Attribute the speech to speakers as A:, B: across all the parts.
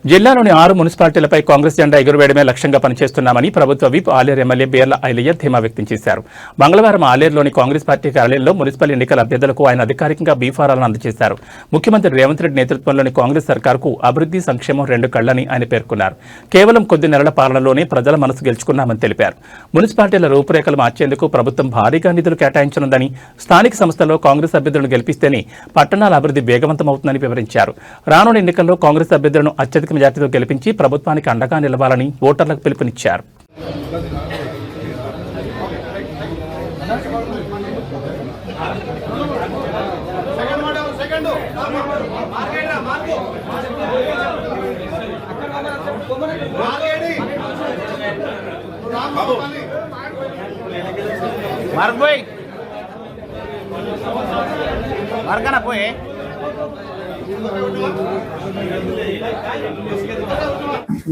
A: జిల్లాలోని 6 మున్సిపాలిటీలపై కాంగ్రెస్ జెండా ఎగురవేయడమే లక్ష్యంగా పనిచేస్తున్నామని ప్రభుత్వ విప్ ఆలేరు ఎమ్మెల్యే బీర్ల ఐలయ్య ధీమా వ్యక్తం చేశారు. మంగళవారం ఆలేరులోని కాంగ్రెస్ పార్టీ కార్యాలయంలో మున్సిపల్ ఎన్నికల అభ్యర్థులకు ఆయన అధికారికంగా బీఫారాలను అందజేశారు. ముఖ్యమంత్రి రేవంత్ రెడ్డి నేతృత్వంలోని కాంగ్రెస్ సర్కారుకు అభివృద్ధి సంక్షేమం 2 కళ్లని ఆయన పేర్కొన్నారు. కేవలం కొద్ది నెలల పాలనలోనే ప్రజల మనసు గెలుచుకున్నామని తెలిపారు. మున్సిపాలిటీల రూపురేఖలు మార్చేందుకు ప్రభుత్వం భారీగా నిధులు కేటాయించనుందని, స్థానిక సంస్థల్లో కాంగ్రెస్ అభ్యర్థులను గెలిపిస్తేనే పట్టణాల అభివృద్ధి వేగవంతమవుతుందని వివరించారు. రానున్న ఎన్నికల్లో కాంగ్రెస్ అభ్యర్థులను అత్యధిక మెజార్టీతో గెలిపించి ప్రభుత్వానికి అండగా నిలవాలని ఓటర్లకు పిలుపునిచ్చారు.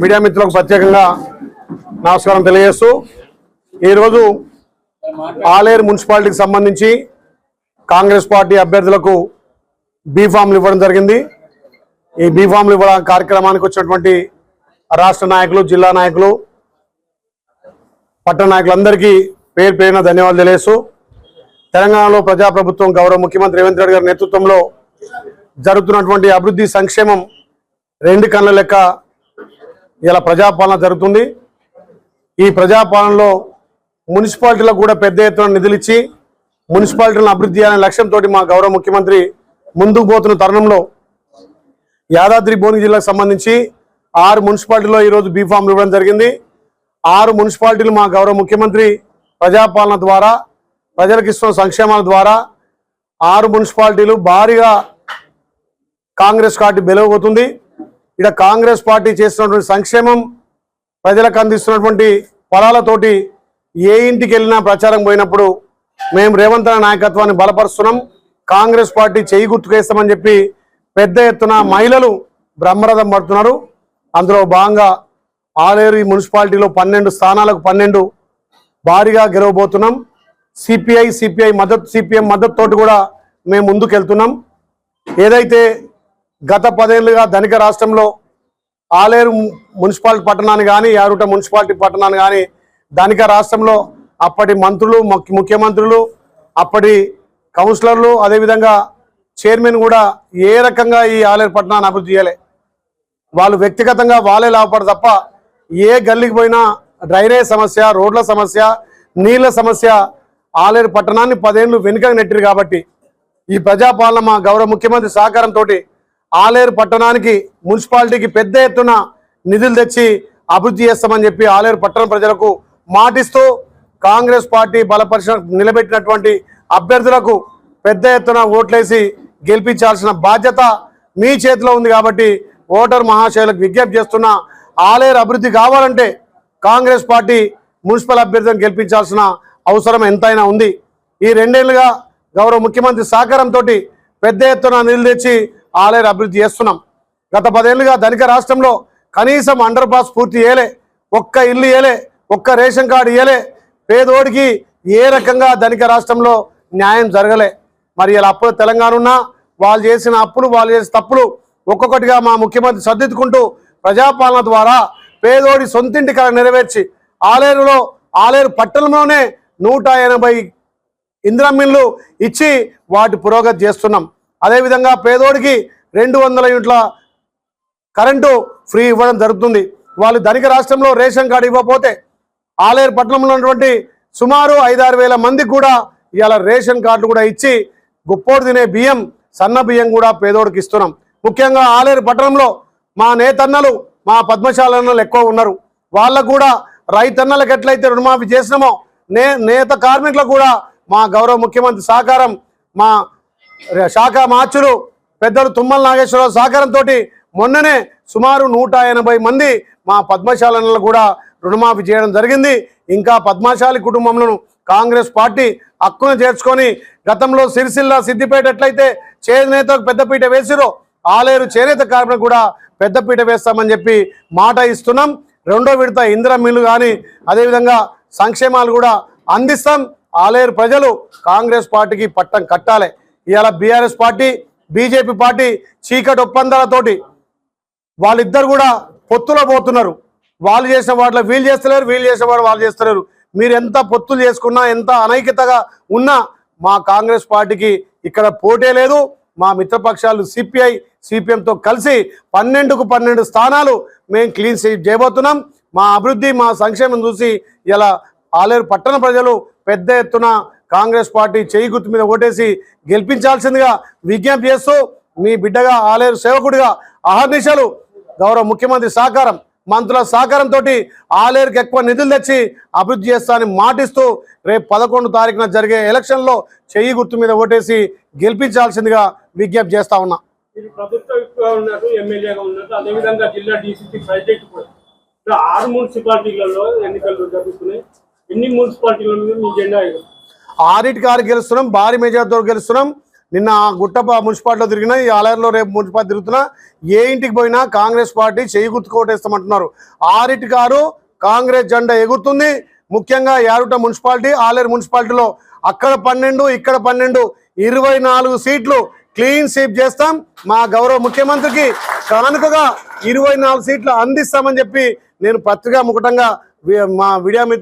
B: మీడియా మిత్రులకు ప్రత్యేకంగా నమస్కారం తెలియజేస్తూ ఈరోజు ఆలేరు మున్సిపాలిటీకి సంబంధించి కాంగ్రెస్ పార్టీ అభ్యర్థులకు బీఫామ్లు ఇవ్వడం జరిగింది. ఈ బీఫామ్లు ఇవ్వడం కార్యక్రమానికి వచ్చినటువంటి రాష్ట్ర నాయకులు, జిల్లా నాయకులు, పట్టణ నాయకులందరికీ పేరు పేరున ధన్యవాదాలు తెలియజేస్తూ తెలంగాణలో ప్రజాప్రభుత్వం గౌరవ ముఖ్యమంత్రి రేవంత్ రెడ్డి గారి నేతృత్వంలో జరుగుతున్నటువంటి అభివృద్ధి సంక్షేమం 2 కళ్ళ లెక్క ఇలా ప్రజాపాలన జరుగుతుంది. ఈ ప్రజాపాలనలో మున్సిపాలిటీలకు కూడా పెద్ద ఎత్తున నిధులు ఇచ్చి మున్సిపాలిటీలను అభివృద్ధి చేయాలనే లక్ష్యంతో మా గౌరవ ముఖ్యమంత్రి ముందుకు పోతున్న తరుణంలో యాదాద్రి భువనగిరి జిల్లాకు సంబంధించి 6 మున్సిపాలిటీలో ఈరోజు బీఫామ్లు ఇవ్వడం జరిగింది. 6 మున్సిపాలిటీలు మా గౌరవ ముఖ్యమంత్రి ప్రజాపాలన ద్వారా, ప్రజలకు ఇస్తున్న సంక్షేమాల ద్వారా 6 మున్సిపాలిటీలు భారీగా కాంగ్రెస్ పార్టీ బెలవబోతుంది. ఇక్కడ కాంగ్రెస్ పార్టీ చేస్తున్నటువంటి సంక్షేమం, ప్రజలకు అందిస్తున్నటువంటి ఫలాలతోటి ఏ ఇంటికి వెళ్ళినా ప్రచారం పోయినప్పుడు మేము రేవంత్ రెడ్డి నాయకత్వాన్ని బలపరుస్తున్నాం, కాంగ్రెస్ పార్టీ చేయి గుర్తుకేస్తామని చెప్పి పెద్ద ఎత్తున మహిళలు బ్రహ్మరథం పడుతున్నారు. అందులో భాగంగా ఆలేరు మున్సిపాలిటీలో 12 స్థానాలకు 12 భారీగా గెలవబోతున్నాం. సిపిఐ మద్దతు, సిపిఎం మద్దతుతోటి కూడా మేము ముందుకెళ్తున్నాం. ఏదైతే గత 10 ఏళ్ళుగా ధనిక రాష్ట్రంలో ఆలేరు మున్సిపాలిటీ పట్టణాన్ని కానీ, యారుట మున్సిపాలిటీ పట్టణాన్ని కానీ ధనిక రాష్ట్రంలో అప్పటి మంత్రులు, ముఖ్యమంత్రులు, అప్పటి కౌన్సిలర్లు, అదేవిధంగా చైర్మన్ కూడా ఏ రకంగా ఈ ఆలేరు పట్టణాన్ని అభివృద్ధి చేయలే. వాళ్ళు వ్యక్తిగతంగా వాళ్ళే లాభపడరు తప్ప ఏ గల్లీకి పోయినా డ్రైనేజ్ సమస్య, రోడ్ల సమస్య, నీళ్ల సమస్య ఆలేరు పట్టణాన్ని 10 ఏళ్ళు వెనుకకు నెట్టిరు. కాబట్టి ఈ ప్రజాపాలన మా గౌరవ ముఖ్యమంత్రి సహకారంతో ఆలేరు పట్టణానికి, మున్సిపాలిటీకి పెద్ద ఎత్తున నిధులు తెచ్చి అభివృద్ధి చేస్తామని చెప్పి ఆలేరు పట్టణ ప్రజలకు మాటిస్తూ కాంగ్రెస్ పార్టీ నిలబెట్టినటువంటి అభ్యర్థులకు పెద్ద ఎత్తున ఓట్లేసి గెలిపించాల్సిన బాధ్యత మీ చేతిలో ఉంది. కాబట్టి ఓటర్ మహాశయులకు విజ్ఞప్తి చేస్తున్న, ఆలేరు అభివృద్ధి కావాలంటే కాంగ్రెస్ పార్టీ మున్సిపల్ అభ్యర్థులను గెలిపించాల్సిన అవసరం ఎంతైనా ఉంది. ఈ 2 ఏళ్లుగా గౌరవ ముఖ్యమంత్రి సహకారంతో పెద్ద ఎత్తున నిధులు తెచ్చి ఆలేరు అభివృద్ధి చేస్తున్నాం. గత 10 ఏళ్ళుగా ధనిక రాష్ట్రంలో కనీసం అండర్ పాస్ పూర్తి చేయలే, ఒక్క ఇల్లు ఇయ్యలే, ఒక్క రేషన్ కార్డు ఇయ్యలే. పేదోడికి ఏ రకంగా ధనిక రాష్ట్రంలో న్యాయం జరగలే. మరి ఇలా అప్పులు తెలంగాణ ఉన్నా వాళ్ళు చేసిన అప్పులు, వాళ్ళు చేసిన తప్పులు ఒక్కొక్కటిగా మా ముఖ్యమంత్రి సర్దిద్దుకుంటూ ప్రజాపాలన ద్వారా పేదోడి సొంతింటి కల నెరవేర్చి ఆలేరు పట్టణంలోనే 180 ఇందిరమ్మిళ్ళు ఇచ్చి వాటి పురోగతి చేస్తున్నాం. అదేవిధంగా పేదోడికి 200 యూనిట్ల కరెంటు ఫ్రీ ఇవ్వడం జరుగుతుంది. వాళ్ళు ధనిక రాష్ట్రంలో రేషన్ కార్డు ఇవ్వకపోతే ఆలేరు పట్టణంలో ఉన్నటువంటి సుమారు 5-6 వేల మందికి కూడా ఇవాళ రేషన్ కార్డులు కూడా ఇచ్చి గుప్పోడు తినే బియ్యం, సన్న బియ్యం కూడా పేదోడికి ఇస్తున్నాం. ముఖ్యంగా ఆలేరు పట్టణంలో మా నేతన్నలు, మా పద్మశాలన్నలు ఎక్కువ ఉన్నారు. వాళ్ళకు కూడా రైతన్నలకు ఎట్లయితే రుణమాఫీ చేసినామో నేత కార్మికులకు కూడా మా గౌరవ ముఖ్యమంత్రి సహకారం, మా శాఖ మార్చులు పెద్దలు తుమ్మల నాగేశ్వరరావు సహకారంతో మొన్ననే సుమారు 180 మంది మా పద్మశాలను కూడా రుణమాఫీ చేయడం జరిగింది. ఇంకా పద్మశాలి కుటుంబంలో కాంగ్రెస్ పార్టీ హక్కును చేర్చుకొని గతంలో సిరిసిల్ల, సిద్దిపేట ఎట్లయితే చేనేతకు పెద్దపీట వేసిరో ఆలేరు చేనేత కార్మికులకు కూడా పెద్దపీట వేస్తామని చెప్పి మాట ఇస్తున్నాం. 2వ విడత ఇందిరా మిల్లు కానీ అదేవిధంగా సంక్షేమాలు కూడా అందిస్తాం. ఆలేరు ప్రజలు కాంగ్రెస్ పార్టీకి పట్టం కట్టాలి. ఇవాళ బీఆర్ఎస్ పార్టీ, బీజేపీ పార్టీ చీకటి ఒప్పందాలతోటి వాళ్ళిద్దరు కూడా పొత్తులో పోతున్నారు. వాళ్ళు చేసిన వాటిలో వీళ్ళు చేస్తలేరు, వీళ్ళు చేసిన వాడు వాళ్ళు చేస్తలేరు. మీరు ఎంత పొత్తులు చేసుకున్నా, ఎంత అనైక్యతగా ఉన్నా మా కాంగ్రెస్ పార్టీకి ఇక్కడ పోటే లేదు. మా మిత్రపక్షాలు సిపిఐ సిపిఎంతో కలిసి 12కు 12 స్థానాలు మేము క్లీన్ స్వీప్ చేయబోతున్నాం. మా అభివృద్ధి, మా సంక్షేమం చూసి ఇలా ఆలేరు పట్టణ ప్రజలు పెద్ద ఎత్తున కాంగ్రెస్ పార్టీ చేయి గుర్తు మీద ఓటేసి గెలిపించాల్సిందిగా విజ్ఞప్తి చేస్తూ, మీ బిడ్డగా ఆలేరు సేవకుడిగా అహర్నిశలు గౌరవ ముఖ్యమంత్రి సహకారం, మంత్రుల సహకారంతో ఆలేరుకి ఎక్కువ నిధులు తెచ్చి అభివృద్ధి చేస్తానని మాటిస్తూ రేపు 11 తారీఖున జరిగే ఎలక్షన్లో చెయ్యి గుర్తు మీద ఓటేసి గెలిపించాల్సిందిగా విజ్ఞప్తి చేస్తా ఉన్నా.
C: మీరు ప్రభుత్వంగా ఉన్నారు, ఎమ్మెల్యేగా ఉన్నారు, అదేవిధంగా జిల్లా డీసీసీ ప్రెసిడెంట్ కూడా. 6 మున్సిపాలిటీలలో ఎన్నికలు జరుగుతున్నాయి. ఎన్ని మున్సిపాలిటీల మీద మీ జెండా?
B: 6 గెలుస్తున్నాం, భారీ మెజార్టీతో గెలుస్తున్నాం. నిన్న గుట్టప మున్సిపాలిటీలో తిరిగినా, ఈ ఆలయంలో రేపు మున్సిపాలిటీ తిరుగుతున్నా. ఏ ఇంటికి పోయినా కాంగ్రెస్ పార్టీ చేయి గుర్తుకు ఓటేస్తామంటున్నారు. 6 కాంగ్రెస్ జెండా ఎగురుతుంది. ముఖ్యంగా యారుట మున్సిపాలిటీ, ఆలేరు మున్సిపాలిటీలో అక్కడ 12, ఇక్కడ 12, 24 సీట్లు క్లీన్ స్వీప్ చేస్తాం. మా గౌరవ ముఖ్యమంత్రికి కానుకగా 24 సీట్లు అందిస్తామని చెప్పి నేను పత్రికా ముఖంగా మా మీడియా